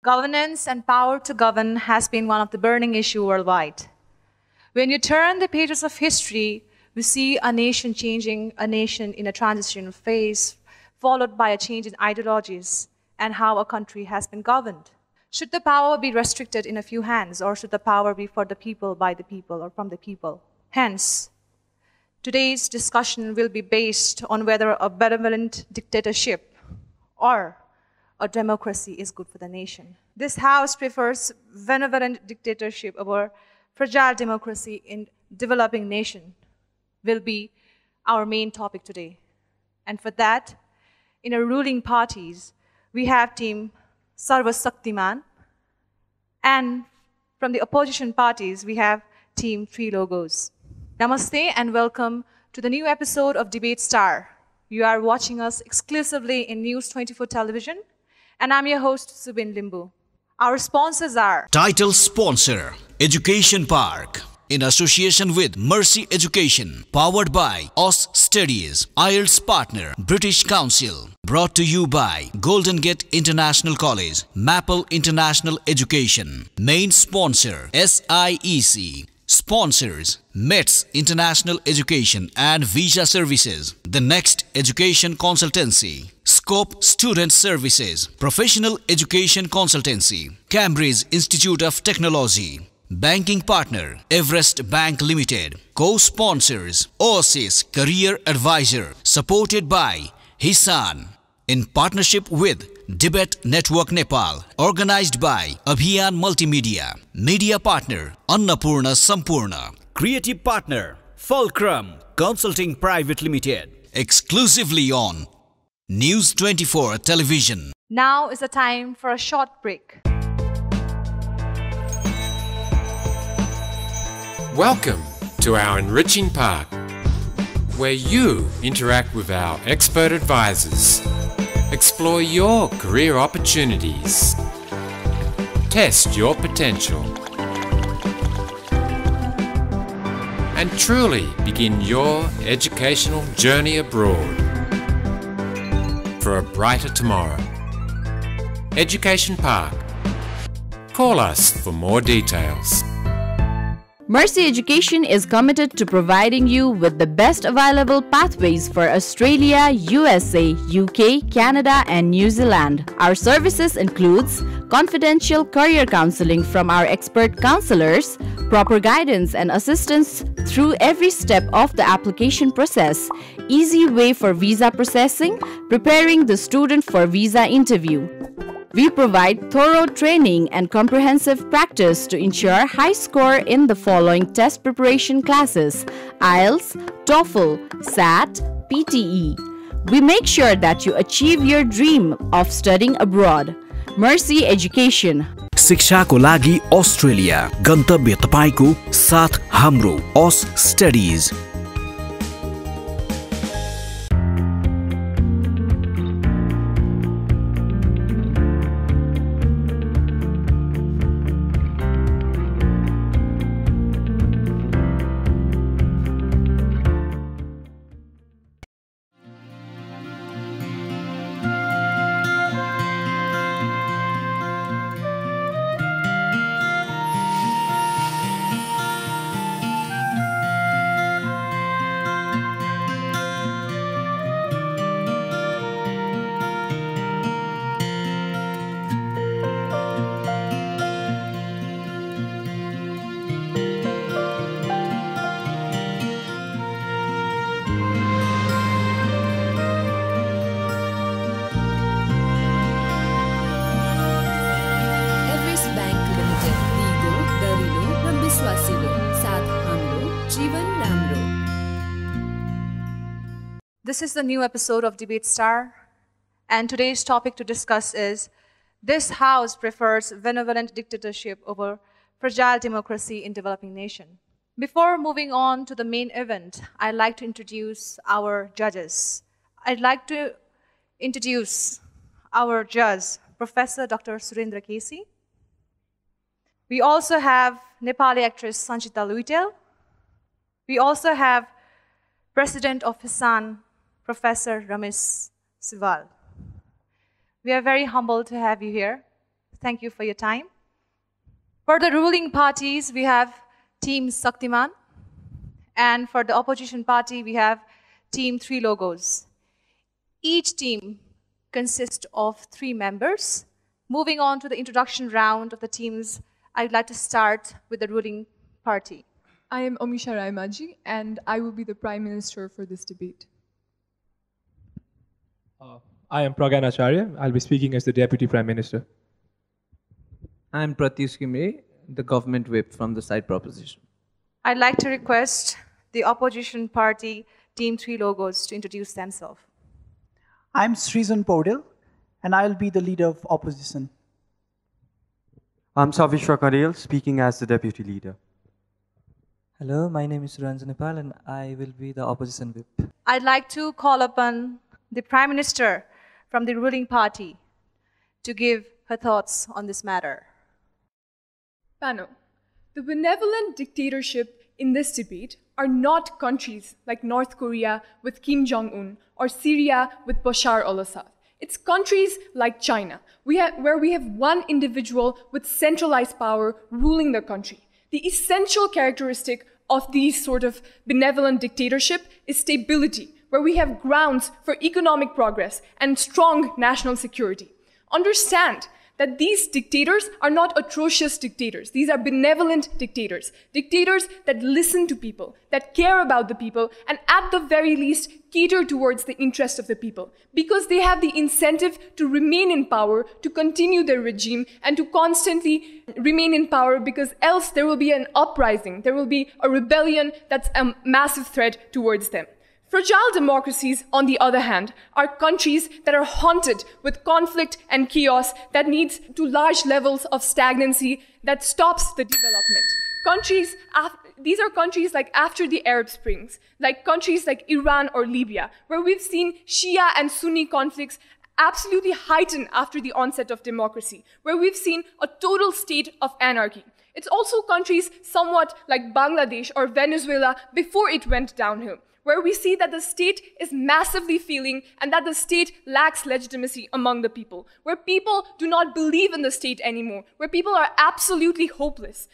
Governance and power to govern has been one of the burning issues worldwide. When you turn the pages of history, we see a nation changing, a nation in a transitional phase, followed by a change in ideologies and how a country has been governed. Should the power be restricted in a few hands, or should the power be for the people, by the people, or from the people? Hence, today's discussion will be based on whether a benevolent dictatorship or a democracy is good for the nation. This House prefers benevolent dictatorship over fragile democracy in developing nation will be our main topic today. And for that, in our ruling parties, we have Team Sarva Shaktiman, and from the opposition parties, we have Team Three Logos. Namaste and welcome to the new episode of Debate Star. You are watching us exclusively in NEWS24 television, and I'm your host, Subin Limbu. Our sponsors are Title Sponsor, Education Park, in association with Mercy Education, powered by OS Studies, IELTS Partner, British Council, brought to you by Golden Gate International College, Maple International Education, main sponsor, SIEC, sponsors, METS International Education and Visa Services, The Next Education Consultancy, Scope Student Services, Professional Education Consultancy, Cambridge Institute of Technology, Banking Partner, Everest Bank Limited, Co-sponsors, Oasis Career Advisor, supported by Hisan, in partnership with Debate Network Nepal, organized by Abhiyan Multimedia, Media Partner, Annapurna Sampurna, Creative Partner, Fulcrum Consulting Private Limited, exclusively on NEWS24 television. Now is the time for a short break. Welcome to our enriching park, where you interact with our expert advisors, explore your career opportunities, test your potential, and truly begin your educational journey abroad for a brighter tomorrow. Education Park. Call us for more details. Mercy Education is committed to providing you with the best available pathways for Australia, USA, UK, Canada and New Zealand. Our services includes confidential career counseling from our expert counselors, proper guidance and assistance through every step of the application process, easy way for visa processing, preparing the student for visa interview. We provide thorough training and comprehensive practice to ensure high score in the following test preparation classes: IELTS, TOEFL, SAT, PTE. We make sure that you achieve your dream of studying abroad. Mercy Education. शिक्षाको लागि Australia, गन्तव्य तपाईको साथ हाम्रो OS Studies. This is the new episode of Debate Star, and today's topic to discuss is this House prefers benevolent dictatorship over fragile democracy in developing nation. Before moving on to the main event, I'd like to introduce our judges. I'd like to introduce our judge, Professor Dr. Surendra Kesi. We also have Nepali actress Sanchita Luitel. We also have President of Hisan, Professor Ramesh Sival. We are very humbled to have you here. Thank you for your time. For the ruling parties, we have Team Saktiman. And for the opposition party, we have Team 3 Logos. Each team consists of 3 members. Moving on to the introduction round of the teams, I'd like to start with the ruling party. I am Amisha Raimaji, and I will be the Prime Minister for this debate. I am Pragan Acharya. I'll be speaking as the Deputy Prime Minister. I am Pratyush Kimre, the government whip from the side proposition. I'd like to request the opposition party, Team 3 Logos, to introduce themselves. I'm Srijan Paudel, and I'll be the leader of opposition. I'm Savishwa Karel, speaking as the deputy leader. Hello, my name is Ranjan Nepal, and I will be the opposition whip. I'd like to call upon the Prime Minister from the ruling party to give her thoughts on this matter. Panel. The benevolent dictatorship in this debate are not countries like North Korea with Kim Jong-un or Syria with Bashar al-Assad. It's countries like China, where we have one individual with centralized power ruling the country. The essential characteristic of these sort of benevolent dictatorship is stability, where we have grounds for economic progress and strong national security. Understand that these dictators are not atrocious dictators. These are benevolent dictators. Dictators that listen to people, that care about the people, and at the very least, cater towards the interest of the people. Because they have the incentive to remain in power, to continue their regime, and to constantly remain in power, because else there will be an uprising, there will be a rebellion that's a massive threat towards them. Fragile democracies, on the other hand, are countries that are haunted with conflict and chaos that leads to large levels of stagnancy that stops the development. These are countries like after the Arab Springs, like countries like Iran or Libya, where we've seen Shia and Sunni conflicts absolutely heighten after the onset of democracy, where we've seen a total state of anarchy. It's also countries somewhat like Bangladesh or Venezuela before it went downhill, where we see that the state is massively failing and that the state lacks legitimacy among the people, where people do not believe in the state anymore, where people are absolutely hopeless.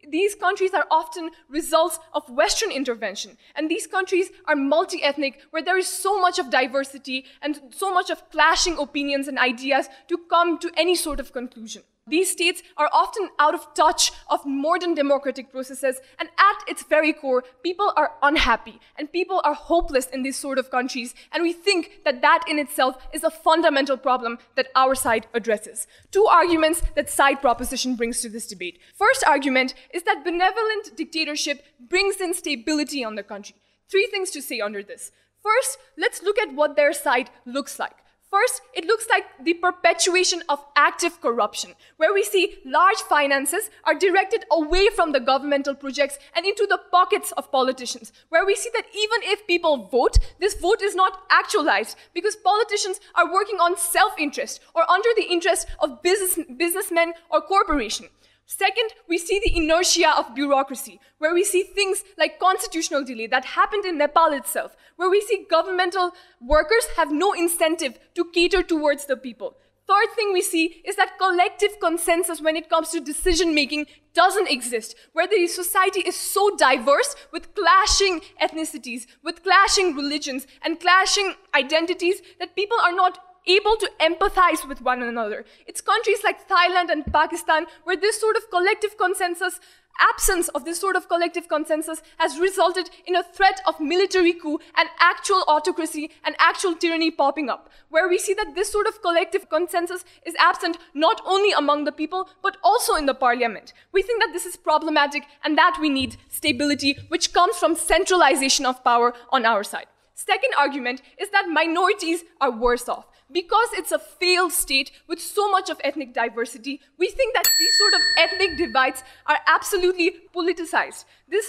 These countries are often results of Western intervention, and these countries are multi-ethnic, where there is so much of diversity and so much of clashing opinions and ideas to come to any sort of conclusion. These states are often out of touch of modern democratic processes, and at its very core, people are unhappy and people are hopeless in these sort of countries, and we think that that in itself is a fundamental problem that our side addresses. 2 arguments that side proposition brings to this debate. First argument is that benevolent dictatorship brings in stability on the country. 3 things to say under this. First, let's look at what their side looks like. First, it looks like the perpetuation of active corruption, where we see large finances are directed away from the governmental projects and into the pockets of politicians, where we see that even if people vote, this vote is not actualized because politicians are working on self-interest or under the interest of businessmen or corporations. Second, we see the inertia of bureaucracy, where we see things like constitutional delay that happened in Nepal itself, where we see governmental workers have no incentive to cater towards the people. Third thing we see is that collective consensus when it comes to decision-making doesn't exist, where the society is so diverse with clashing ethnicities, with clashing religions, and clashing identities that people are not able to empathize with one another. It's countries like Thailand and Pakistan where this sort of collective consensus, absence of this sort of collective consensus has resulted in a threat of military coup and actual autocracy and actual tyranny popping up, where we see that this sort of collective consensus is absent not only among the people, but also in the parliament. We think that this is problematic and that we need stability, which comes from centralization of power on our side. Second argument is that minorities are worse off. Because it's a failed state with so much of ethnic diversity, we think that these sort of ethnic divides are absolutely politicized.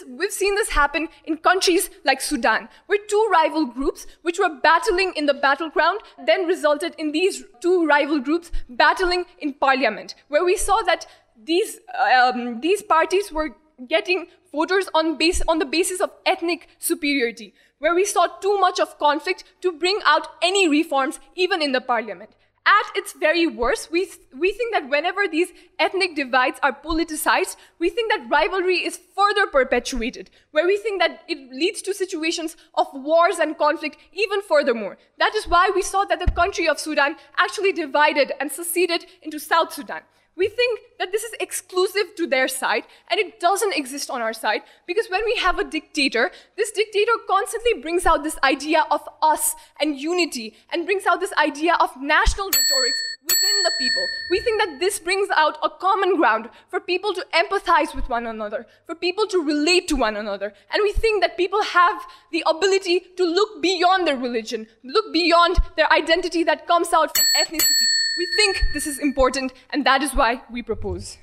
We've seen this happen in countries like Sudan, where 2 rival groups, which were battling in the battleground, then resulted in these 2 rival groups battling in parliament, where we saw that these parties were getting voters on the basis of ethnic superiority, where we saw too much of conflict to bring out any reforms, even in the parliament. At its very worst, we think that whenever these ethnic divides are politicized, we think that rivalry is further perpetuated, where we think that it leads to situations of wars and conflict even furthermore. That is why we saw that the country of Sudan actually divided and seceded into South Sudan. We think that this is exclusive to their side, and it doesn't exist on our side, because when we have a dictator, this dictator constantly brings out this idea of us and unity, and brings out this idea of national rhetorics within the people. We think that this brings out a common ground for people to empathize with one another, for people to relate to one another. And we think that people have the ability to look beyond their religion, look beyond their identity that comes out from ethnicity. We think this is important, and that is why we propose.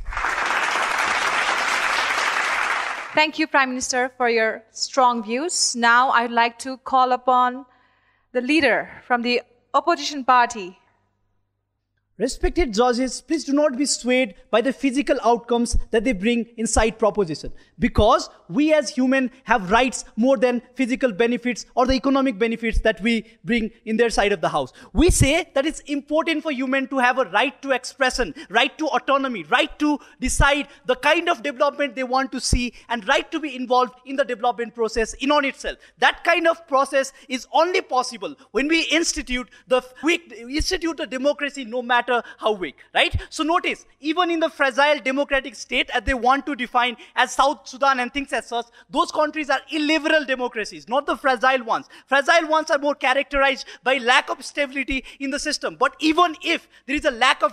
Thank you, Prime Minister, for your strong views. Now I'd like to call upon the leader from the opposition party. Respected judges, please do not be swayed by the physical outcomes that they bring inside proposition. Because we as humans have rights more than physical benefits or the economic benefits that we bring in their side of the house. We say that it's important for humans to have a right to expression, right to autonomy, right to decide the kind of development they want to see, and right to be involved in the development process in on itself. That kind of process is only possible when we institute the democracy, no matter how weak, right? So notice, even in the fragile democratic state as they want to define as South Sudan and things as such, those countries are illiberal democracies, not the fragile ones. Fragile ones are more characterized by lack of stability in the system. But even if there is a lack of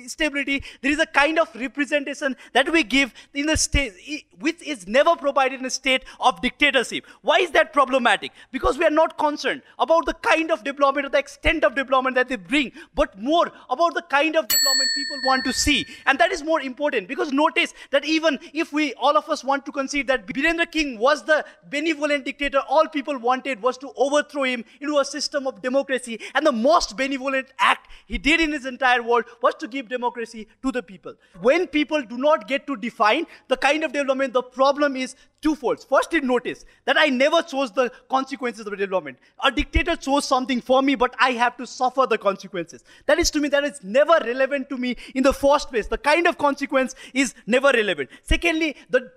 stability, there is a kind of representation that we give in the state, which is never provided in a state of dictatorship. Why is that problematic? Because we are not concerned about the kind of development or the extent of development that they bring, but more about the kind of development people want to see. And that is more important, because notice that even if all of us want to concede that Birendra King was the benevolent dictator, all people wanted was to overthrow him into a system of democracy. And the most benevolent act he did in his entire world was to give democracy to the people. When people do not get to define the kind of development, the problem is twofold. First, notice that I never chose the consequences of development. A dictator chose something for me, but I have to suffer the consequences. That is, to me, that is never relevant to me in the first place. The kind of consequence is never relevant. Secondly, the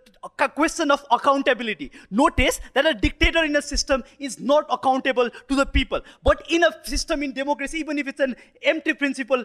question of accountability. Notice that a dictator in a system is not accountable to the people. But in a system in democracy, even if it's an empty principle,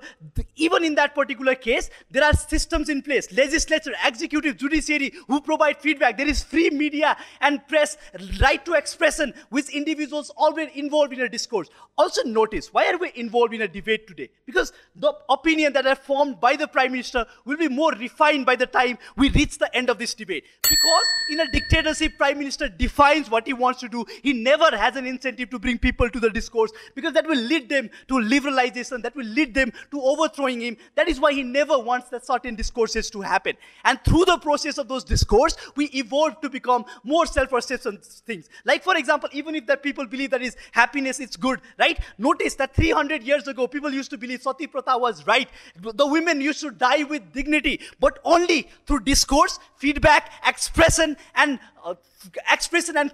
even in that particular case, there are systems in place. Legislature, executive, judiciary, who provide feedback. There is free media and press, right to expression, which individuals already involved in a discourse. Also notice, why are we involved in a debate today? Because the opinion that are formed by the Prime Minister will be more refined by the time we reach the end of this debate. Because in a dictatorship, Prime Minister defines what he wants to do. He never has an incentive to bring people to the discourse, because that will lead them to liberalization, that will lead them to overthrowing him. That is why he never wants that certain discourses to happen. And through the process of those discourse, we evolve to become more self-perception things. Like, for example, even if that people believe that is happiness, it's good, right? Notice that 300 years ago, people used to believe Sati Pratha was right. The women used to die with dignity, but only through discourse, feedback, expression and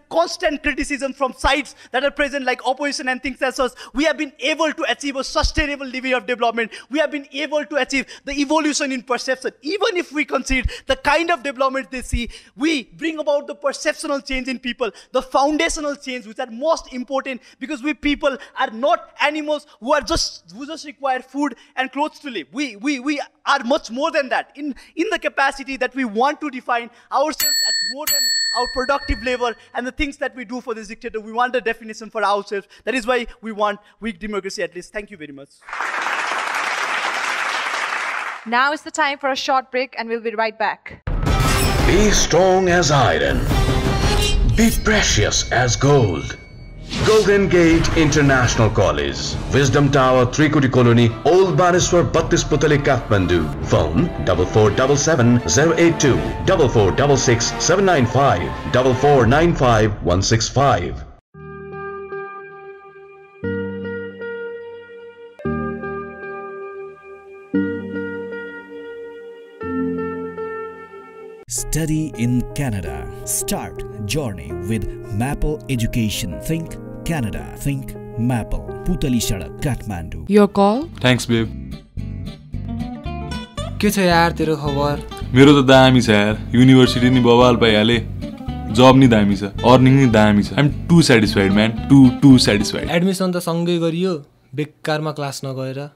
constant criticism from sides that are present, like opposition and things as such, we have been able to achieve a sustainable level of development. We have been able to achieve the evolution in perception. Even if we concede the kind of development they see, we bring about the perceptual change in people, the foundational change, which are most important, because we people are not animals who just require food and clothes to live. We are much more than that. In the capacity that we want to define ourselves at more than our productive labor and the things that we do for this dictator. We want a definition for ourselves. That is why we want weak democracy at least. Thank you very much. Now is the time for a short break, and we'll be right back. Be strong as iron. Be precious as gold. Golden Gate International College, Wisdom Tower, Trikuti Colony, Old Baneswar, 32 Putali, Kathmandu. Phone 4477 082 4466 795 4495 165. Study in Canada. Start journey with Maple Education. Think Canada. Think Maple, Putali Sadak, Kathmandu. Your call? Thanks, babe. के छ यार तेरो खबर? मेरो त दामी छ यार. युनिभर्सिटी नि बवाल पाइहाले. जब नि दामी छ. अर्निङ नि दामी छ. I'm too satisfied, man. Too satisfied. Admission त सँगै गरियो. बेकारमा क्लास नगएर.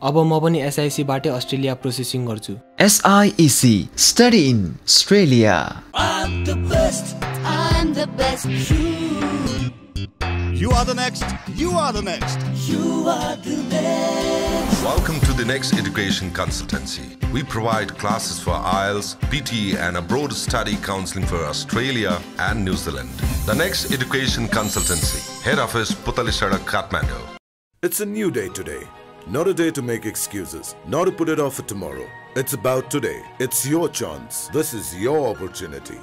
अब म पनि SIC बाटे अस्ट्रेलिया प्रोसेसिङ गर्छु. SIEC, study in Australia. I'm the best. I'm the best. You are the next. You are the next. You are the next. Welcome to the Next Education Consultancy. We provide classes for IELTS, PTE and abroad study counseling for Australia and New Zealand. The Next Education Consultancy. Head office, Putali Sadak, Kathmandu. It's a new day today. Not a day to make excuses, not to put it off for tomorrow. It's about today. It's your chance. This is your opportunity.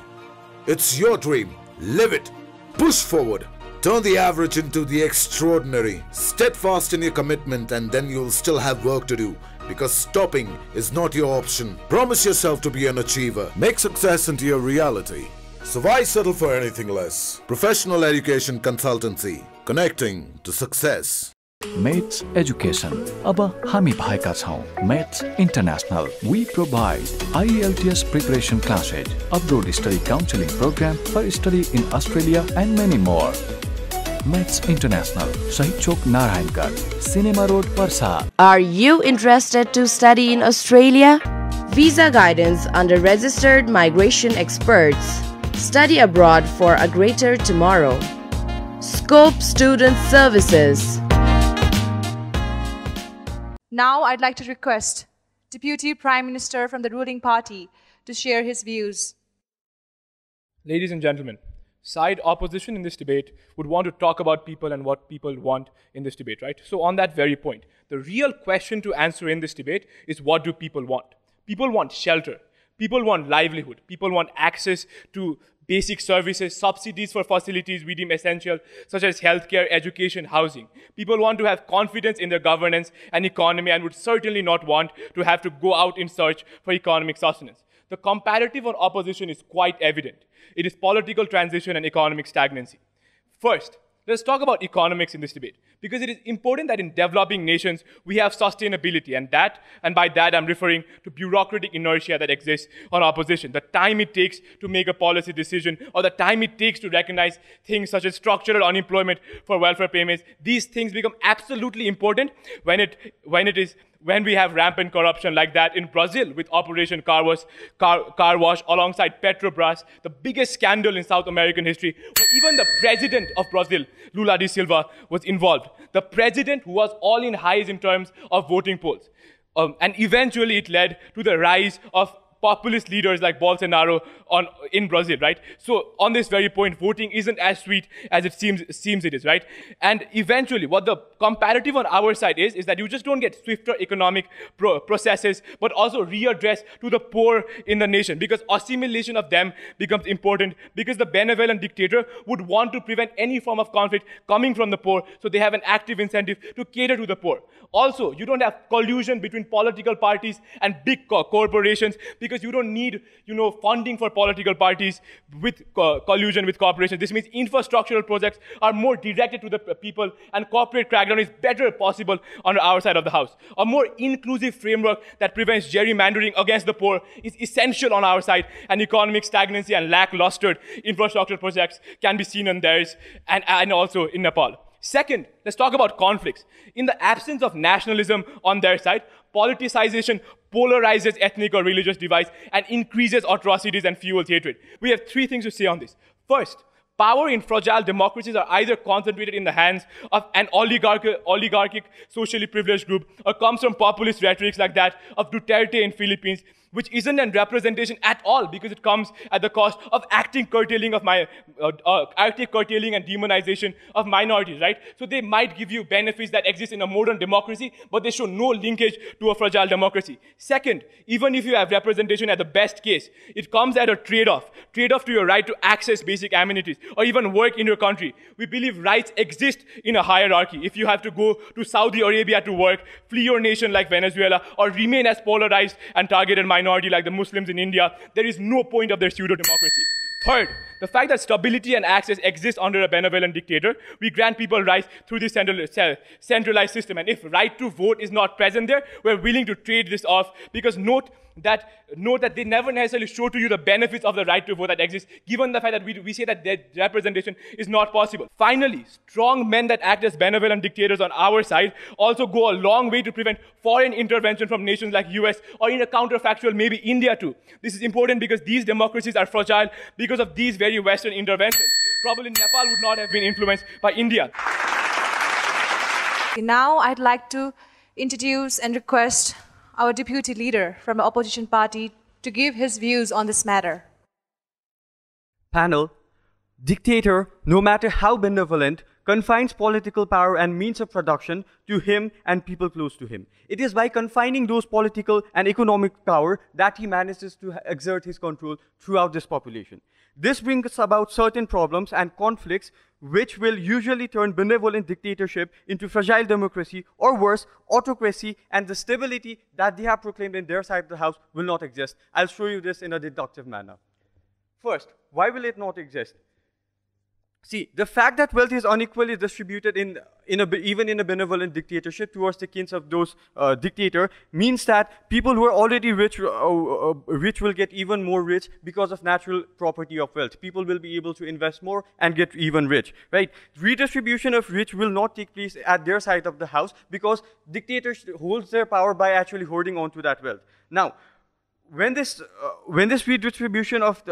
It's your dream. Live it. Push forward. Turn the average into the extraordinary. Steadfast in your commitment, and then you'll still have work to do, because stopping is not your option. Promise yourself to be an achiever. Make success into your reality. So why settle for anything less? Professional Education Consultancy. Connecting to success. Mates Education. Aba hami bhayeka chhau. Mates International. We provide IELTS preparation classes, abroad study counseling program for study in Australia and many more. Mates International. Shahid Chowk, Narayangarh, Cinema Road, Parsa. Are you interested to study in Australia? Visa guidance under registered migration experts. Study abroad for a greater tomorrow. Scope Student Services. Now I'd like to request Deputy Prime Minister from the ruling party to share his views. Ladies and gentlemen, side opposition in this debate would want to talk about people and what people want in this debate, right? So on that very point, the real question to answer in this debate is, what do people want? People want shelter. People want livelihood. People want access to basic services, subsidies for facilities we deem essential, such as healthcare, education, housing. People want to have confidence in their governance and economy, and would certainly not want to have to go out in search for economic sustenance. The comparative on opposition is quite evident. It is political transition and economic stagnancy. First, let's talk about economics in this debate, because it is important that in developing nations, we have sustainability, and by that I'm referring to bureaucratic inertia that exists on opposition. The time it takes to make a policy decision, or the time it takes to recognize things such as structural unemployment for welfare payments, these things become absolutely important when we have rampant corruption like that in Brazil with Operation Car Wash alongside Petrobras, the biggest scandal in South American history, where even the president of Brazil, Lula da Silva, was involved. The president who was all in highs in terms of voting polls. And eventually it led to the rise of populist leaders like Bolsonaro in Brazil, right? So on this very point, voting isn't as sweet as it seems it is, right? And eventually, what the comparative on our side is that you just don't get swifter economic processes, but also readdress to the poor in the nation, because assimilation of them becomes important, because the benevolent dictator would want to prevent any form of conflict coming from the poor, so they have an active incentive to cater to the poor. Also, you don't have collusion between political parties and big corporations, because you don't need, funding for political parties with collusion with corporations. This means infrastructural projects are more directed to the people, and corporate crackdown is better possible on our side of the house. A more inclusive framework that prevents gerrymandering against the poor is essential on our side, and economic stagnancy and lackluster infrastructure projects can be seen on theirs and also in Nepal. Second, let's talk about conflicts. In the absence of nationalism on their side, politicization polarizes ethnic or religious divides and increases atrocities and fuels hatred. We have three things to say on this. First, power in fragile democracies are either concentrated in the hands of an oligarchic, socially privileged group, or comes from populist rhetorics like that of Duterte in Philippines, which isn't a representation at all, because it comes at the cost of active curtailing and demonization of minorities, right? So they might give you benefits that exist in a modern democracy, but they show no linkage to a fragile democracy. Second, even if you have representation at the best case, it comes at a trade-off to your right to access basic amenities or even work in your country. We believe rights exist in a hierarchy. If you have to go to Saudi Arabia to work, flee your nation like Venezuela, or remain as polarized and targeted minorities, minority like the Muslims in India, there is no point of their pseudo-democracy. Third, the fact that stability and access exist under a benevolent dictator, we grant people rights through this centralized system. And if right to vote is not present there, we're willing to trade this off, because note that they never necessarily show to you the benefits of the right to vote that exists, given the fact that we say that their representation is not possible. Finally, strong men that act as benevolent dictators on our side also go a long way to prevent foreign intervention from nations like US, or in a counterfactual, maybe India too. This is important because these democracies are fragile because of these very Western interventions. Probably Nepal would not have been influenced by India. Now I'd like to introduce and request our deputy leader from the opposition party to give his views on this matter. Panel, dictator, no matter how benevolent, confines political power and means of production to him and people close to him. It is by confining those political and economic power that he manages to exert his control throughout this population. This brings about certain problems and conflicts which will usually turn benevolent dictatorship into fragile democracy, or worse, autocracy, and the stability that they have proclaimed in their side of the house will not exist. I'll show you this in a deductive manner. First, why will it not exist? See, the fact that wealth is unequally distributed even in a benevolent dictatorship towards the kins of those dictator means that people who are already rich will get even more rich because of natural property of wealth. People will be able to invest more and get even rich, right? Redistribution of rich will not take place at their side of the house because dictators holds their power by actually holding on to that wealth. Now, when this redistribution of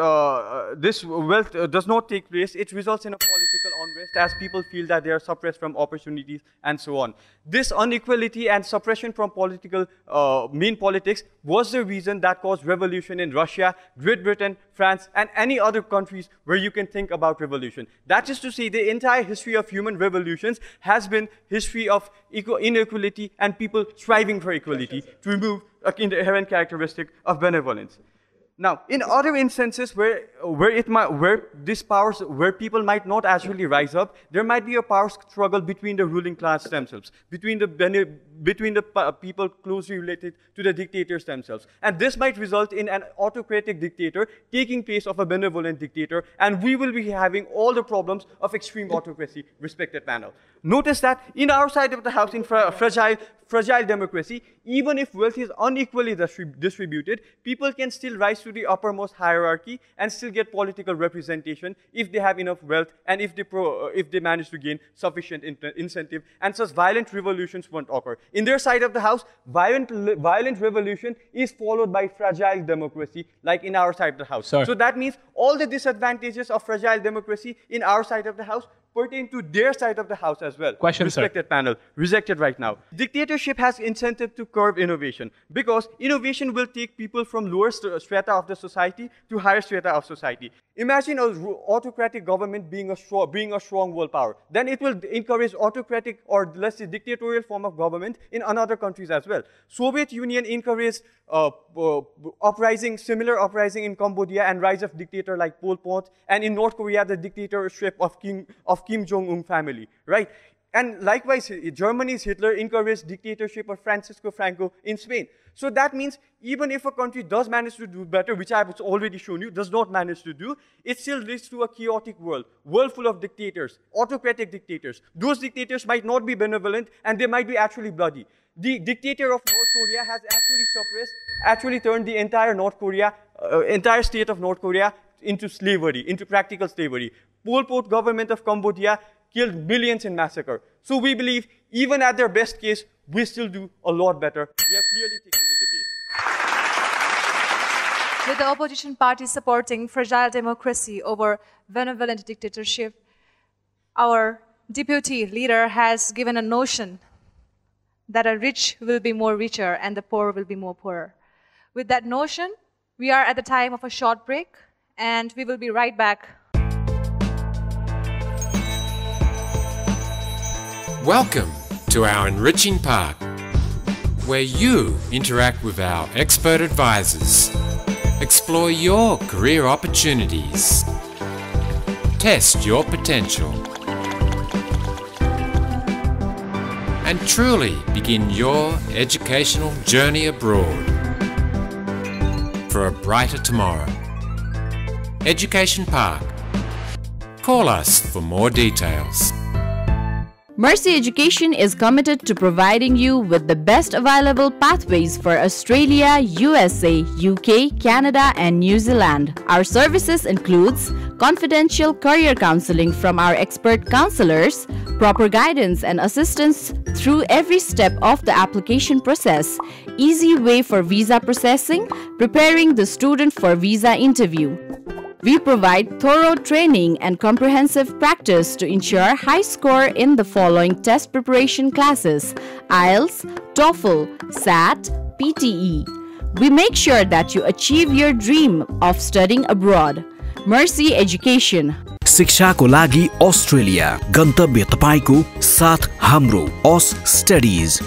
this wealth does not take place, it results in a political unrest as people feel that they are suppressed from opportunities and so on. This inequality and suppression from main politics was the reason that caused revolution in Russia, Great Britain, France, and any other countries where you can think about revolution. That is to say, the entire history of human revolutions has been history of inequality and people striving for equality to remove an inherent characteristic of benevolence. Now, in other instances where people might not actually rise up, there might be a power struggle between the ruling class themselves, between the people closely related to the dictators themselves. And this might result in an autocratic dictator taking place of a benevolent dictator, and we will be having all the problems of extreme autocracy, respected panel. Notice that in our side of the house, in fragile democracy, even if wealth is unequally distributed, people can still rise to the uppermost hierarchy and still get political representation if they have enough wealth and if they manage to gain sufficient incentive, and such violent revolutions won't occur. In their side of the house, violent revolution is followed by fragile democracy, like in our side of the house. Sorry. So that means all the disadvantages of fragile democracy in our side of the house pertain to their side of the house as well. Question, respected panel, rejected right now. Dictatorship has incentive to curb innovation because innovation will take people from lower strata of the society to higher strata of society. Imagine an autocratic government being a strong world power. Then it will encourage autocratic or let's say dictatorial form of government in other countries as well. Soviet Union encouraged similar uprising in Cambodia and rise of dictator like Pol Pot, and in North Korea the dictatorship of Kim Jong-un family, right? And likewise, Germany's Hitler encouraged dictatorship of Francisco Franco in Spain. So that means even if a country does manage to do better, which I have already shown you, does not manage to do, it still leads to a chaotic world full of dictators, autocratic dictators. Those dictators might not be benevolent and they might be actually bloody. The dictator of North Korea has actually turned the entire state of North Korea into slavery, into practical slavery. Pol Pot government of Cambodia killed millions in massacre. So we believe, even at their best case, we still do a lot better. We have clearly taken the debate. With the opposition party supporting fragile democracy over benevolent dictatorship, our deputy leader has given a notion that a rich will be more richer and the poor will be more poorer. With that notion, we are at the time of a short break, and we will be right back. Welcome to our enriching part, where you interact with our expert advisors, explore your career opportunities, test your potential, and truly begin your educational journey abroad. for a brighter tomorrow. Education Park. Call us for more details. Mercy Education is committed to providing you with the best available pathways for Australia, USA, UK, Canada and New Zealand. Our services includes confidential career counseling from our expert counselors, proper guidance and assistance through every step of the application process, easy way for visa processing, preparing the student for visa interview. We provide thorough training and comprehensive practice to ensure high score in the following test preparation classes: IELTS, TOEFL, SAT, PTE. We make sure that you achieve your dream of studying abroad. Mercy Education. शिक्षाको लागि Australia गन्तव्य तपाईको साथ हाम्रो ओस studies.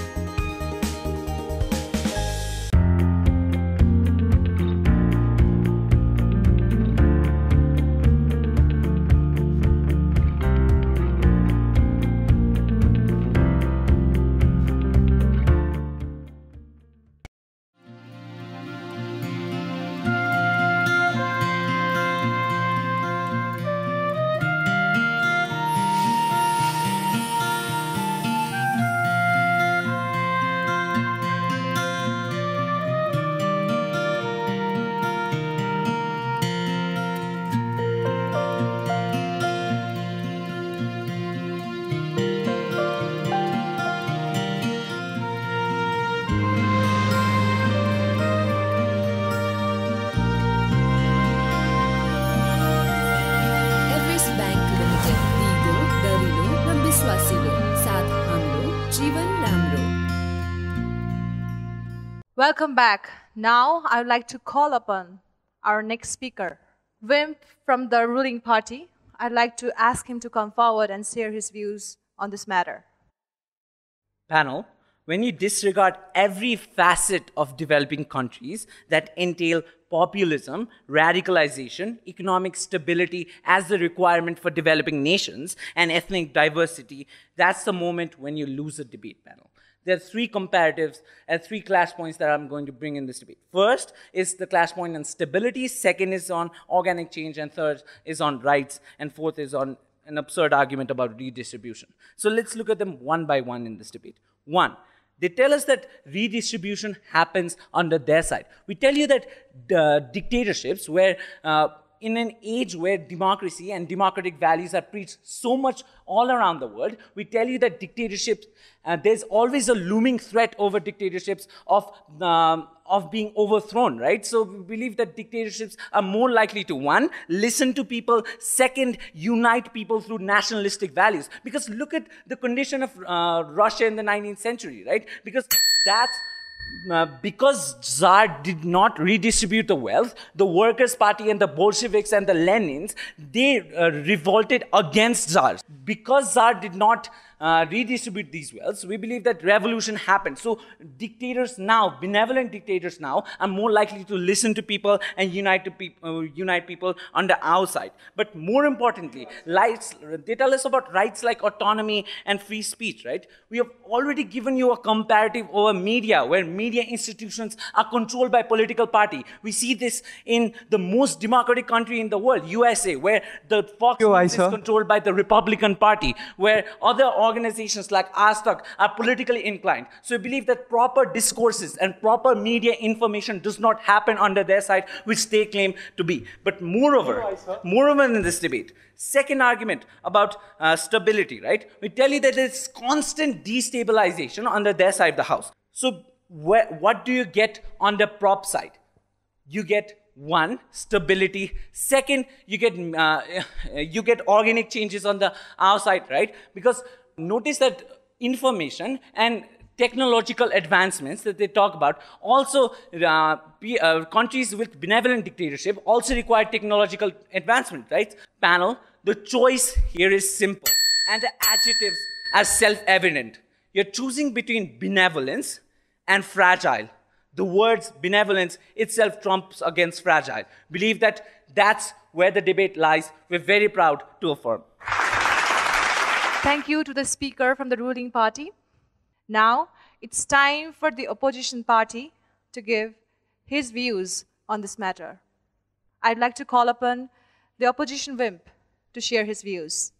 Welcome back. Now I would like to call upon our next speaker, Wim from the ruling party. I'd like to ask him to come forward and share his views on this matter. Panel, when you disregard every facet of developing countries that entail populism, radicalization, economic stability as the requirement for developing nations, and ethnic diversity, that's the moment when you lose a debate, panel. There are three comparatives and three clash points that I'm going to bring in this debate. First is the clash point on stability, second is on organic change, and third is on rights, and fourth is on an absurd argument about redistribution. So let's look at them one by one in this debate. One, they tell us that redistribution happens under their side. We tell you that dictatorships, where in an age where democracy and democratic values are preached so much all around the world, we tell you that dictatorships, there's always a looming threat over dictatorships of being overthrown, right? So we believe that dictatorships are more likely to, one, listen to people, second, unite people through nationalistic values. Because look at the condition of Russia in the 19th century, right? Because Tsar did not redistribute the wealth, the Workers' Party and the Bolsheviks and the Lenins, they revolted against Tsar. Because Tsar did not redistribute these wealths, we believe that revolution happened. So dictators now, benevolent dictators now, are more likely to listen to people and unite people under our side. But more importantly, they tell us about rights like autonomy and free speech, right? We have already given you a comparative over media, where media institutions are controlled by political party. We see this in the most democratic country in the world, USA, where the Fox News is controlled by the Republican Party, where other organizations like Aztak are politically inclined. So we believe that proper discourses and proper media information does not happen under their side, which they claim to be. But moreover in this debate, second argument about stability, right? We tell you that there's constant destabilization under their side of the house. So what do you get on the prop side? You get one, stability. Second, you get organic changes on the outside, right? Because notice that information and technological advancements that they talk about also, countries with benevolent dictatorship also require technological advancement, right? Panel, the choice here is simple and the adjectives are self-evident. You're choosing between benevolence and fragile. The words benevolence itself trumps against fragile. Believe that that's where the debate lies. We're very proud to affirm. Thank you to the speaker from the ruling party. Now, it's time for the opposition party to give his views on this matter. I'd like to call upon the opposition wimp to share his views.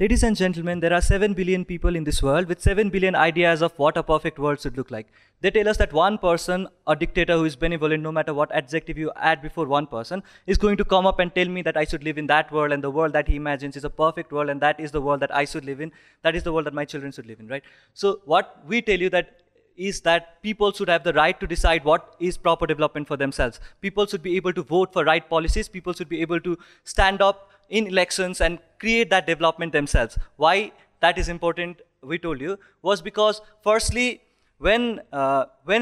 Ladies and gentlemen, there are 7 billion people in this world with 7 billion ideas of what a perfect world should look like. They tell us that one person, a dictator who is benevolent, no matter what adjective you add before one person, is going to come up and tell me that I should live in that world, and the world that he imagines is a perfect world, and that is the world that I should live in. That is the world that my children should live in, right? So what we tell you is that people should have the right to decide what is proper development for themselves. People should be able to vote for right policies. People should be able to stand up in elections and create that development themselves. Why that is important, we told you, was because firstly, when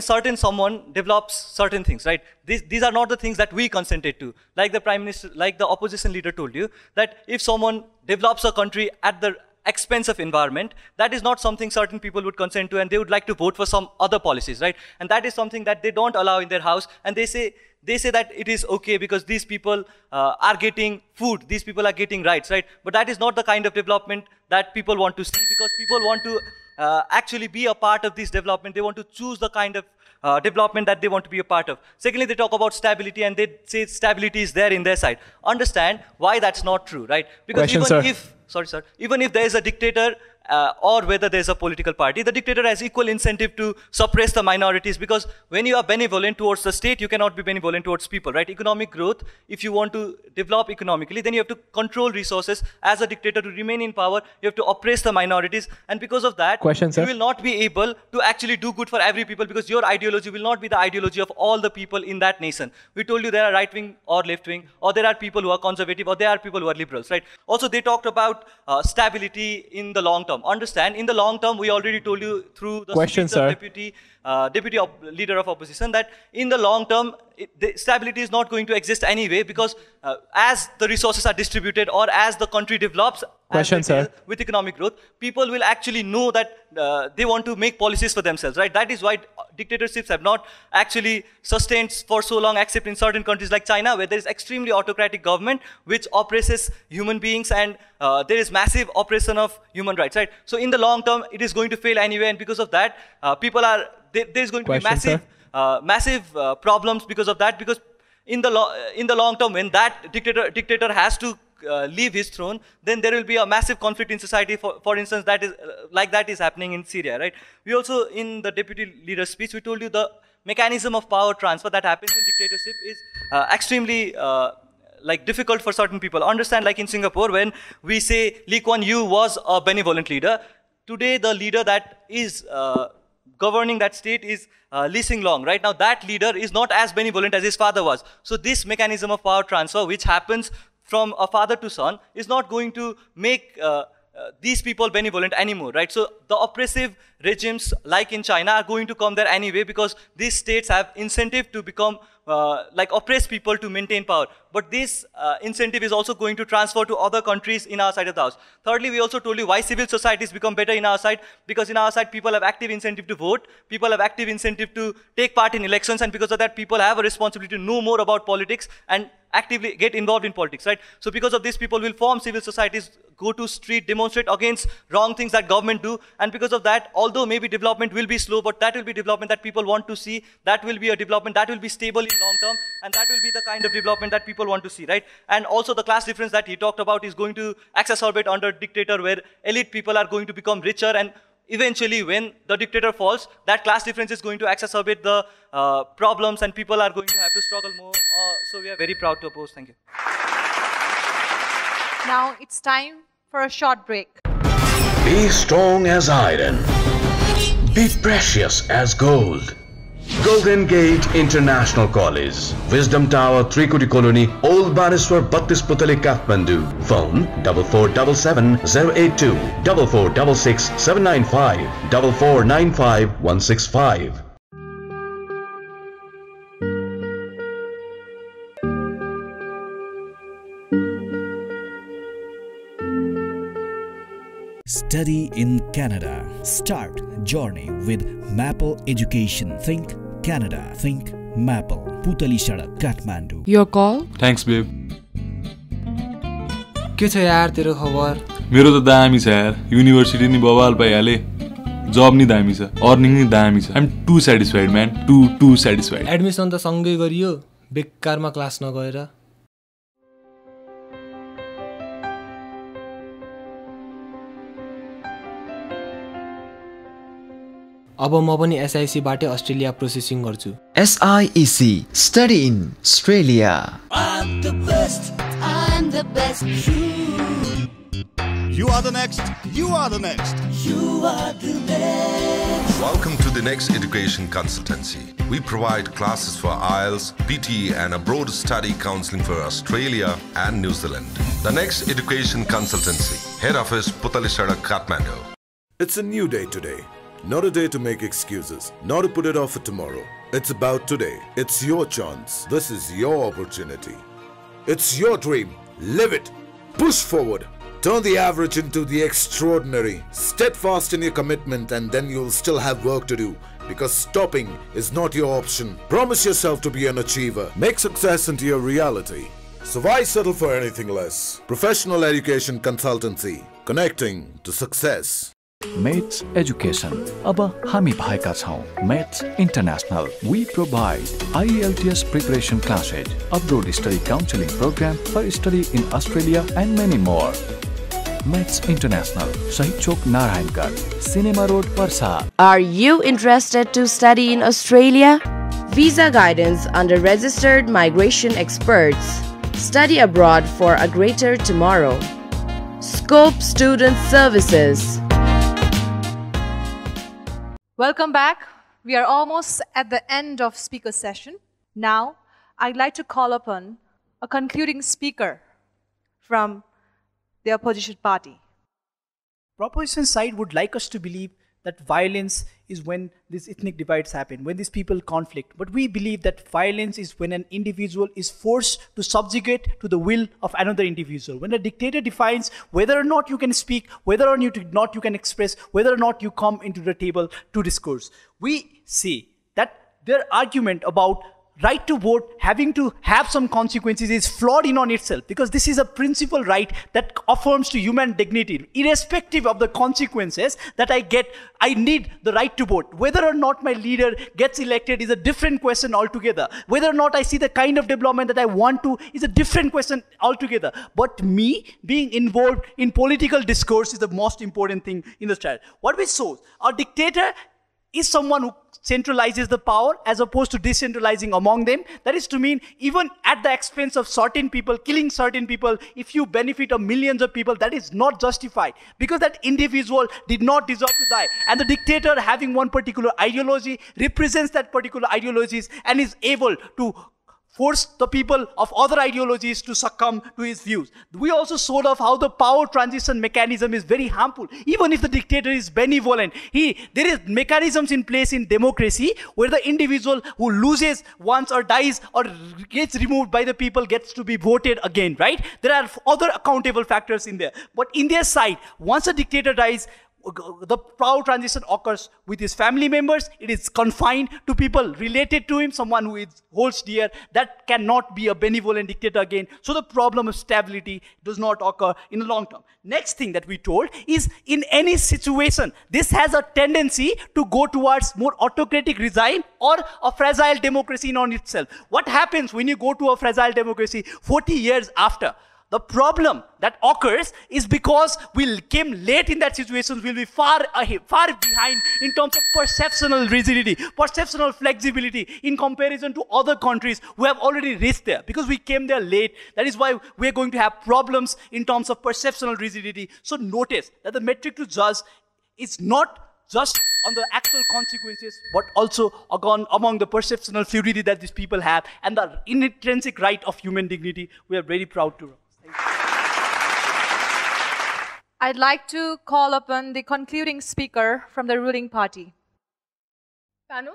someone develops certain things, right? These are not the things that we consented to. Like the Prime Minister, like the opposition leader told you, that if someone develops a country at the expense of environment, that is not something certain people would consent to, and they would like to vote for some other policies, right? And that is something that they don't allow in their house, and they say that it is okay because these people are getting food, these people are getting rights, right? But that is not the kind of development that people want to see, because people want to actually be a part of this development. They want to choose the kind of development that they want to be a part of. Secondly, they talk about stability, and they say stability is there in their side. Understand why that's not true, right? Because even if there is a dictator, or whether there's a political party, the dictator has equal incentive to suppress the minorities, because when you are benevolent towards the state, you cannot be benevolent towards people, right? Economic growth, if you want to develop economically, then you have to control resources. As a dictator, to remain in power, you have to oppress the minorities, and because of that, you will not be able to actually do good for every people, because your ideology will not be the ideology of all the people in that nation. We told you there are right-wing or left-wing, or there are people who are conservative, or there are people who are liberals, right? Also, they talked about stability in the long term. Understand, in the long term, we already told you through the speech of deputy leader of opposition that in the long term, the stability is not going to exist anyway, because as the resources are distributed, or as the country develops with economic growth, people will actually know that they want to make policies for themselves, right? That is why dictatorships have not actually sustained for so long, except in certain countries like China, where there is extremely autocratic government which oppresses human beings, and there is massive oppression of human rights, right? So in the long term, it is going to fail anyway, and because of that, there is going to be massive problems because of that, because in the long term, when that dictator has to leave his throne, then there will be a massive conflict in society. For instance, that is happening in Syria, right? We also, in the deputy leader's speech, we told you the mechanism of power transfer that happens in dictatorship is extremely difficult for certain people. Understand, like in Singapore, when we say Lee Kuan Yew was a benevolent leader, today the leader that is governing that state is Lee Hsien Loong, right? Now that leader is not as benevolent as his father was. So this mechanism of power transfer, which happens from a father to son, is not going to make these people benevolent anymore, right? So the oppressive regimes like in China are going to come there anyway, because these states have incentive to become oppress people to maintain power. But this incentive is also going to transfer to other countries in our side of the house. Thirdly, we also told you why civil societies become better in our side, because in our side people have active incentive to vote, people have active incentive to take part in elections, and because of that people have a responsibility to know more about politics and actively get involved in politics, right? So because of this, people will form civil societies, go to street, demonstrate against wrong things that government do, and because of that, although maybe development will be slow, but that will be development that people want to see, that will be a development that will be stable in long term, and that will be the kind of development that people want to see, right? And also the class difference that he talked about is going to exacerbate under dictator, where elite people are going to become richer, and eventually when the dictator falls, that class difference is going to exacerbate the problems, and people are going to have to struggle more. So we are very proud to oppose. Thank you. Now it's time for a short break. Be strong as iron. Be precious as gold. Golden Gate International College, Wisdom Tower, Trikoti Colony, Old Baneswar, 32 Putali, Kathmandu. Phone 4477 082 4466 795 4495 165. Study in Canada. Start journey with Maple Education. Think Canada. Think Maple. Putali Sadak, Kathmandu. Your call? Thanks, babe. के छ यार तेरो खबर? मेरो त दामी छ यार, युनिभर्सिटी नि बवाल पाइहाले, जब नि दामी छ, अर्निङ नि दामी छ. I'm too satisfied, man. Too satisfied. Admission त सँगै गरियो, बेकारमा क्लास नगएर. अब म पनि SIC बाटै अस्ट्रेलिया प्रोसेसिङ गर्छु. SIEC Study in Australia. I'm the best. I'm the best. You are the next. You are the next. You are the next. Welcome to the Next Education Consultancy. We provide classes for IELTS, PTE and abroad study counselling for Australia and New Zealand. The Next Education Consultancy. Head office Putali Sadak, Kathmandu. It's a new day today. Not a day to make excuses, not to put it off for tomorrow. It's about today. It's your chance. This is your opportunity. It's your dream. Live it. Push forward. Turn the average into the extraordinary. Steadfast in your commitment, and then you'll still have work to do, because stopping is not your option. Promise yourself to be an achiever. Make success into your reality. So why settle for anything less? Professional Education Consultancy. Connecting to success. Mates Education. अब हामी भएका छौं Mates International. We provide IELTS preparation classes, abroad study counseling program for study in Australia and many more. Mates International, Shahid Chowk, Narayangarh, Cinema Road, Parsa. Are you interested to study in Australia? Visa guidance under registered migration experts. Study abroad for a greater tomorrow. Scope Student Services. Welcome back. We are almost at the end of speaker session. Now, I'd like to call upon a concluding speaker from the opposition party. Proposition side would like us to believe that violence is when these ethnic divides happen, when these people conflict. But we believe that violence is when an individual is forced to subjugate to the will of another individual. When a dictator defines whether or not you can speak, whether or not you can express, whether or not you come into the table to discourse. We see that their argument about right to vote having to have some consequences is flawed in on itself, because this is a principal right that affirms to human dignity. Irrespective of the consequences that I get, I need the right to vote. Whether or not my leader gets elected is a different question altogether. Whether or not I see the kind of development that I want to is a different question altogether. But me being involved in political discourse is the most important thing in the strategy. What we saw, a dictator is someone who centralizes the power as opposed to decentralizing among them. That is to mean, even at the expense of certain people, killing certain people, if you benefit of millions of people, that is not justified, because that individual did not deserve to die. And the dictator, having one particular ideology, represents that particular ideologies and is able to force the people of other ideologies to succumb to his views. We also showed off how the power transition mechanism is very harmful. Even if the dictator is benevolent, there is mechanisms in place in democracy where the individual who loses once or dies or gets removed by the people gets to be voted again, right? There are other accountable factors in there. But in their side, once a dictator dies, the power transition occurs with his family members. It is confined to people related to him, someone who holds dear. That cannot be a benevolent dictator again. So the problem of stability does not occur in the long term. Next thing that we told is, in any situation, this has a tendency to go towards more autocratic regime or a fragile democracy in on itself. What happens when you go to a fragile democracy 40 years after? The problem that occurs is because we came late in that situation, we'll be far behind in terms of perceptional rigidity, perceptional flexibility in comparison to other countries who have already reached there. Because we came there late, that is why we're going to have problems in terms of perceptional rigidity. So notice that the metric to judge is not just on the actual consequences, but also among the perceptional fluidity that these people have and the intrinsic right of human dignity. We are very proud to. I'd like to call upon the concluding speaker from the ruling party. Panel,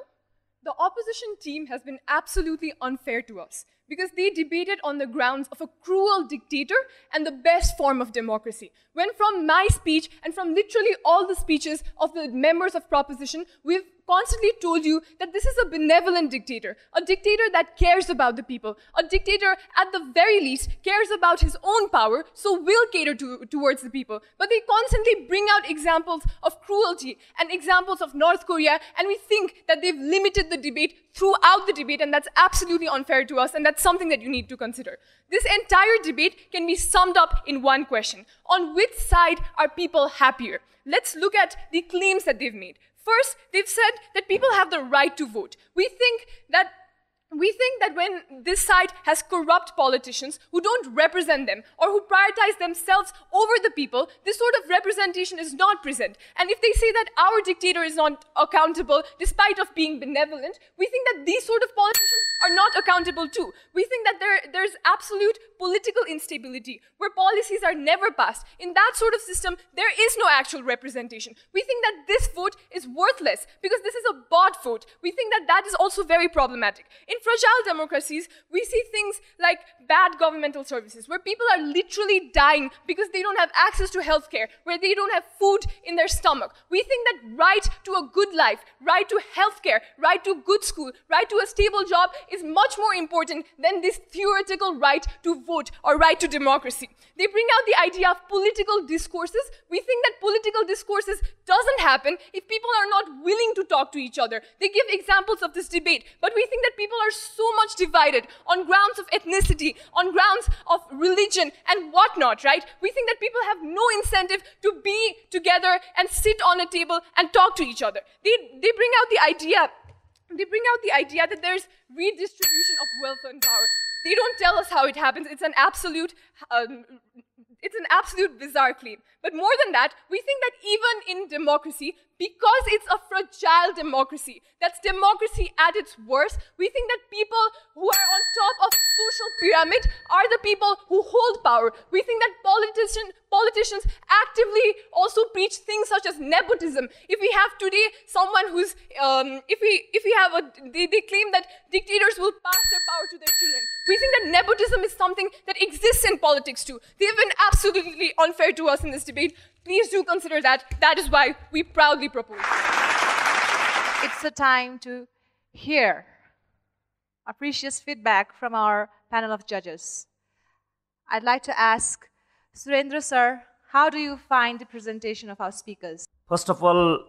the opposition team has been absolutely unfair to us because they debated on the grounds of a cruel dictator and the best form of democracy. When from my speech and from literally all the speeches of the members of proposition, we've constantly told you that this is a benevolent dictator, a dictator that cares about the people, a dictator at the very least cares about his own power, so will cater towards the people. But they constantly bring out examples of cruelty and examples of North Korea, and we think that they've limited the debate throughout the debate, and that's absolutely unfair to us, and that's something that you need to consider. This entire debate can be summed up in one question. On which side are people happier? Let's look at the claims that they've made. First, they've said that people have the right to vote. We think that when this side has corrupt politicians who don't represent them or who prioritize themselves over the people, this sort of representation is not present. And if they say that our dictator is not accountable despite of being benevolent, we think that these sort of politicians are not accountable too. We think that there's absolute political instability where policies are never passed. In that sort of system, there is no actual representation. We think that this vote is worthless because this is a bought vote. We think that that is also very problematic. In fragile democracies, we see things like bad governmental services, where people are literally dying because they don't have access to healthcare, where they don't have food in their stomach. We think that right to a good life, right to healthcare, right to good school, right to a stable job is much more important than this theoretical right to vote or right to democracy. They bring out the idea of political discourses. We think that political discourses doesn't happen if people are not willing to talk to each other. They give examples of this debate, but we think that people are so much divided on grounds of ethnicity, on grounds of religion and whatnot, right? We think that people have no incentive to be together and sit on a table and talk to each other. They bring out the idea that there's redistribution of wealth and power. They don't tell us how it happens. It's an absolute bizarre claim. But more than that, we think that even in democracy, because it's a fragile democracy, that's democracy at its worst, we think that people who are on top of social pyramid are the people who hold power. We think that politicians actively also preach things such as nepotism. If we have today someone who's, they claim that dictators will pass their power to their children. We think that nepotism is something that exists in politics too. They've been absolutely unfair to us in this debate. Please do consider that. That is why we proudly propose. It's the time to hear a precious feedback from our panel of judges. I'd like to ask Surendra sir, how do you find the presentation of our speakers? First of all,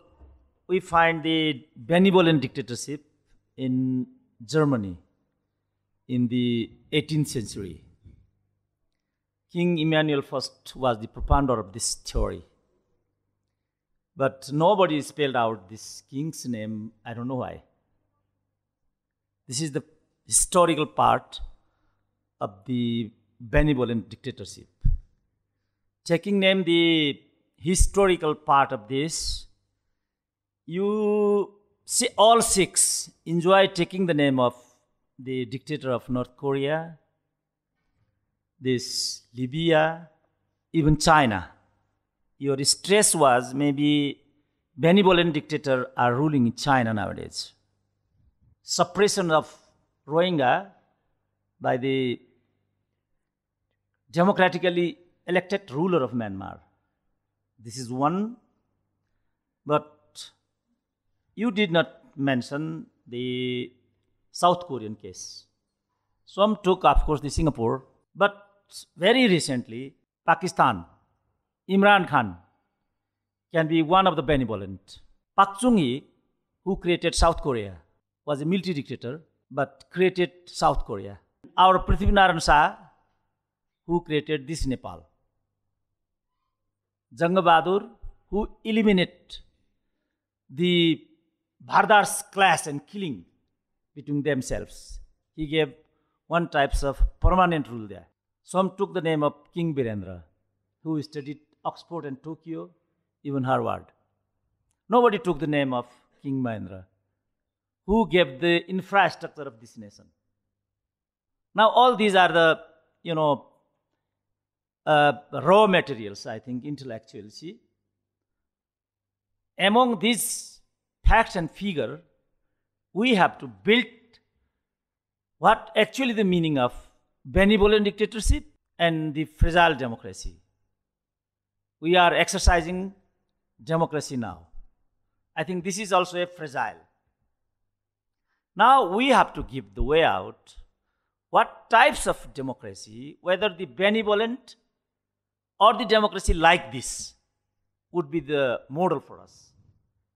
we find the benevolent dictatorship in Germany in the 18th century. King Emmanuel I was the propounder of this theory. But nobody spelled out this king's name. I don't know why. This is the historical part of the benevolent dictatorship. Taking name the historical part of this, you see all six enjoy taking the name of the dictator of North Korea, this Libya, even China. Your stress was maybe benevolent dictators are ruling in China nowadays. Suppression of Rohingya by the democratically elected ruler of Myanmar. This is one, but you did not mention the South Korean case. Some took, of course, the Singapore, but very recently, Pakistan, Imran Khan can be one of the benevolent. Pak Chung-hee, who created South Korea, was a military dictator, but created South Korea. Our Prithviraj Shah, who created this Nepal. Jang Bahadur, who eliminated the Bhardar's clash and killing between themselves. He gave one type of permanent rule there. Some took the name of King Birendra, who studied Oxford and Tokyo, even Harvard. Nobody took the name of King Mahendra, who gave the infrastructure of this nation. Now all these are the, raw materials, I think, intellectually. See? Among these facts and figures, we have to build what actually the meaning of benevolent dictatorship and the fragile democracy. We are exercising democracy now. I think this is also a fragile. Now we have to give the way out. What types of democracy, whether the benevolent or the democracy like this, would be the model for us?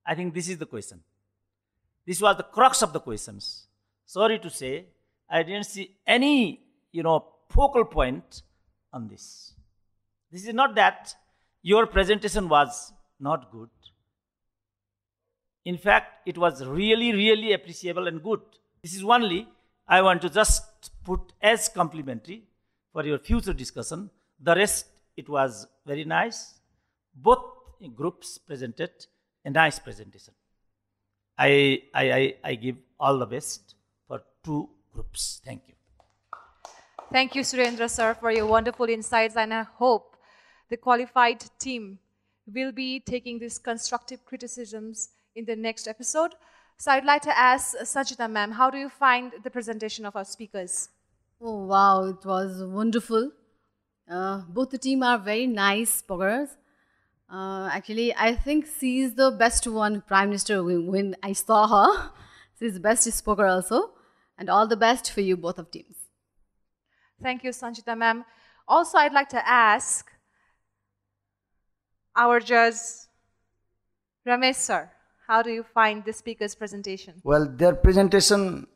I think this is the question. This was the crux of the questions. Sorry to say, I didn't see any, focal point on this. This is not that your presentation was not good. In fact, it was really, really appreciable and good. This is only I want to just put as complimentary for your future discussion. The rest, it was very nice. Both groups presented a nice presentation. I give all the best for two groups. Thank you. Thank you, Surendra sir, for your wonderful insights, and I hope the qualified team will be taking these constructive criticisms in the next episode. So I'd like to ask Sanchita ma'am, how do you find the presentation of our speakers? Oh wow, it was wonderful. Both the team are very nice speakers. Actually, I think she is the best one, Prime Minister, when I saw her. She's the best speaker also. And all the best for you, both of teams. Thank you, Sanchita ma'am. Also, I'd like to ask our judge, Ramesh sir, how do you find the speaker's presentation? Well, their presentation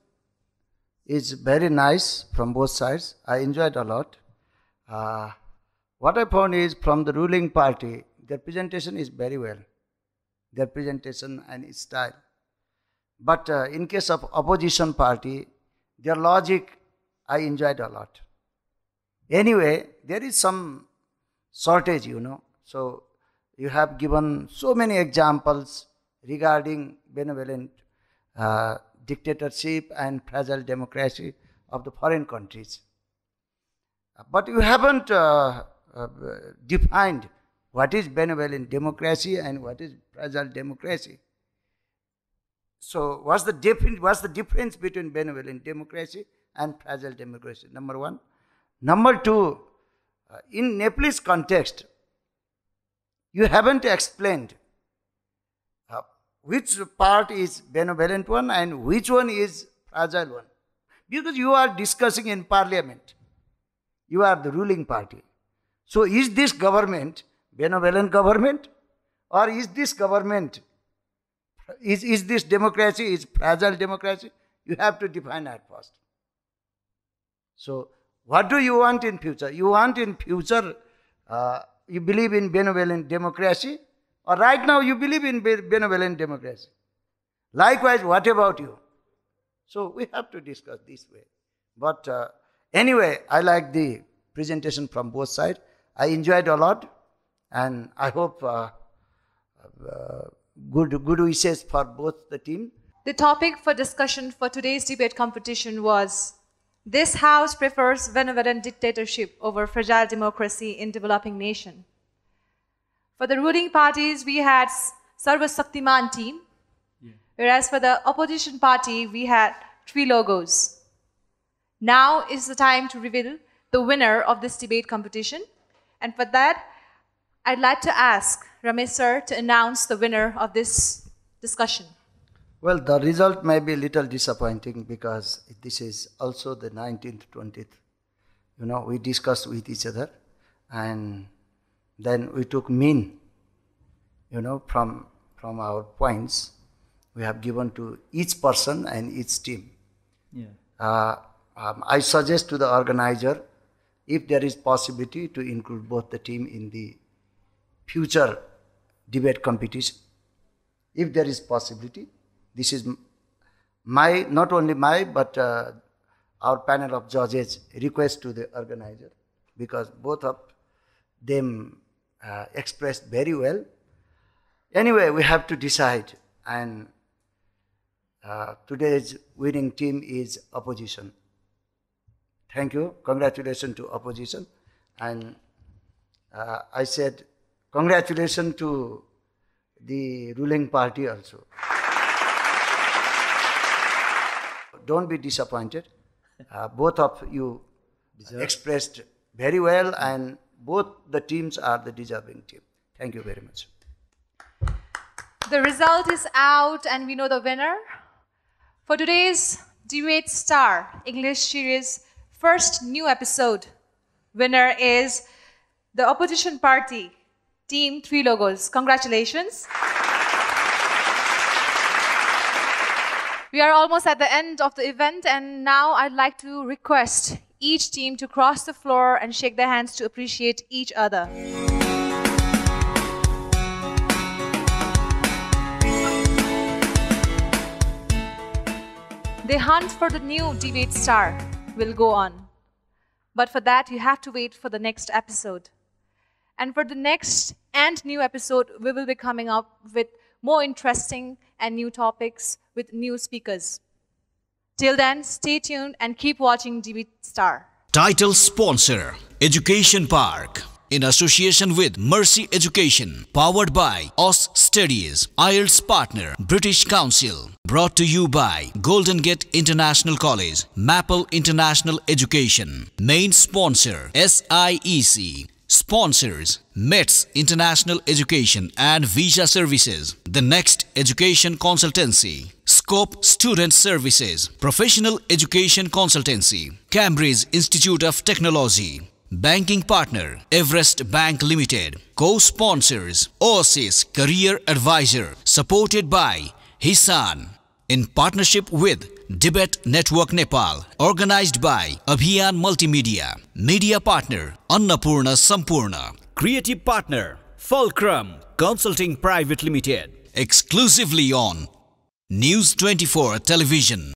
is very nice from both sides. I enjoyed a lot. What I found is from the ruling party, their presentation is very well. Their presentation and style. But in case of opposition party, their logic, I enjoyed a lot. Anyway, there is some shortage, So you have given so many examples regarding benevolent dictatorship and fragile democracy of the foreign countries. But you haven't defined what is benevolent democracy and what is fragile democracy. So what's the difference between benevolent democracy and fragile democracy? Number one. Number two, in Nepalese context, you haven't explained which part is benevolent one and which one is fragile one. Because you are discussing in parliament. You are the ruling party. So is this government benevolent government, or is this government, is this democracy, is fragile democracy? You have to define that first. So what do you want in future? You want in future, you believe in benevolent democracy, or right now you believe in benevolent democracy? Likewise, what about you? So we have to discuss this way. But anyway, I like the presentation from both sides. I enjoyed a lot, and I hope good wishes for both the team. The topic for discussion for today's debate competition was, this house prefers benevolent dictatorship over fragile democracy in developing nation. For the ruling parties, we had Sarva Shaktiman team, whereas for the opposition party, we had 3 logos. Now is the time to reveal the winner of this debate competition. And for that, I'd like to ask Ramesh sir to announce the winner of this discussion. Well, the result may be a little disappointing because this is also the 19th, 20th. We discussed with each other, and then we took mean, from our points we have given to each person and each team. Yeah. I suggest to the organizer, if there is possibility, to include both the team in the future debate competition. If there is possibility, this is not only my, but our panel of judges request to the organizer, because both of them expressed very well. Anyway, we have to decide, and today's winning team is opposition. Thank you. Congratulations to opposition. And I said congratulations to the ruling party also. Don't be disappointed. Both of you expressed very well, and both the teams are the deserving team. Thank you very much. The result is out, and we know the winner. For today's Debate Star English series first new episode, winner is the opposition party, Team 3 Logos. Congratulations. We are almost at the end of the event, and now I'd like to request each team to cross the floor and shake their hands to appreciate each other. The hunt for the new debate star will go on. But for that, you have to wait for the next episode. And for the next and new episode, we will be coming up with more interesting and new topics with new speakers. Till then, stay tuned and keep watching Debate Star. Title sponsor, Education Park, in association with Mercy Education, powered by OS Studies, IELTS partner, British Council. Brought to you by Golden Gate International College, Maple International Education. Main sponsor, SIEC. Sponsors, METS International Education and Visa Services, The Next Education Consultancy, Scope Student Services, Professional Education Consultancy, Cambridge Institute of Technology. Banking partner, Everest Bank Limited. Co-sponsors, Oasis Career Advisor, supported by Hisan. In partnership with Debate Network Nepal, organized by Abhiyan Multimedia. Media partner, Annapurna Sampurna. Creative partner, Fulcrum Consulting Private Limited. Exclusively on NEWS24 Television.